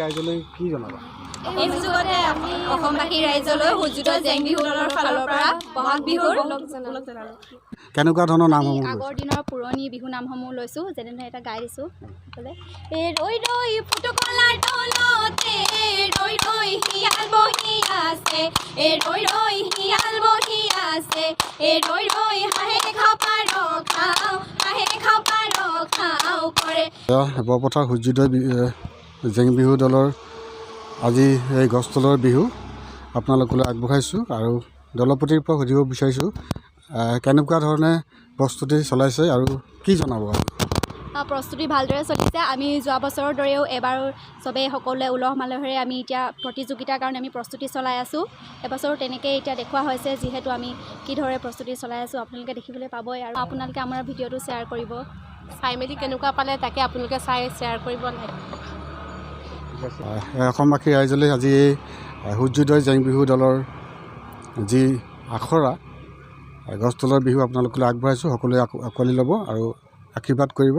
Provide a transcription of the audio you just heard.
ৰাইজলৈ কি জনাবা? এই সুযোগতে আমি অসমবাসী ৰাইজলৈ সূৰ্যোদয় জেং বিহু দলৰ ফালৰ পৰা বহাগ বিহুৰ কেনেকুৱা ধৰণৰ নামসমূহ আগৰ দিনৰ পুৰণি বিহু নামসমূহ লৈছোঁ, যেনেধৰণে এটা গাই দিছোঁ। এই ৰৈ ৰৈ ফুটকলাৰ তলতে ৰৈ ৰৈ শিয়াল বহি আছে, এই ৰৈ ৰৈ শিয়াল বহি আছে, এই ৰৈ ৰৈ হাঁহে খাপাৰ খাওঁ, হাঁহে খাপাৰ খাওঁ কৰে। বৰপথাৰ সূৰ্যোদয় জেং বিহু দলৰ আজি এই গছতলৰ বিহু আপোনালোকলৈ আগবঢ়াইছোঁ আৰু দলপতিৰ পৰা সুধিব বিচাৰিছোঁ কেনেকুৱা ধৰণে প্ৰস্তুতি চলাইছে আৰু কি জনাব? প্ৰস্তুতি ভালদৰে চলিছে। আমি যোৱা বছৰৰ দৰেও এবাৰো চবেই সকলোৱে উলহ মালহেৰে আমি এতিয়া প্ৰতিযোগিতাৰ কাৰণে আমি প্ৰস্তুতি চলাই আছোঁ। এবছৰো তেনেকৈ এতিয়া দেখুওৱা হৈছে, যিহেতু আমি কিদৰে প্ৰস্তুতি চলাই আছোঁ আপোনালোকে দেখিবলৈ পাবই। আৰু আপোনালোকে আমাৰ ভিডিঅ'টো শ্বেয়াৰ কৰিব, চাই মেলি কেনেকুৱা পালে তাকে আপোনালোকে চাই শ্বেয়াৰ কৰিব লাগে। অসমবাসী ৰাইজলৈ আজি এই সূৰ্যোদয় জেং বিহু দলৰ যি আখৰা গছতলৰ বিহু আপোনালোকলৈ আগবঢ়াইছোঁ। সকলোৱে আঁকোৱালি ল'ব আৰু আশীৰ্বাদ কৰিব।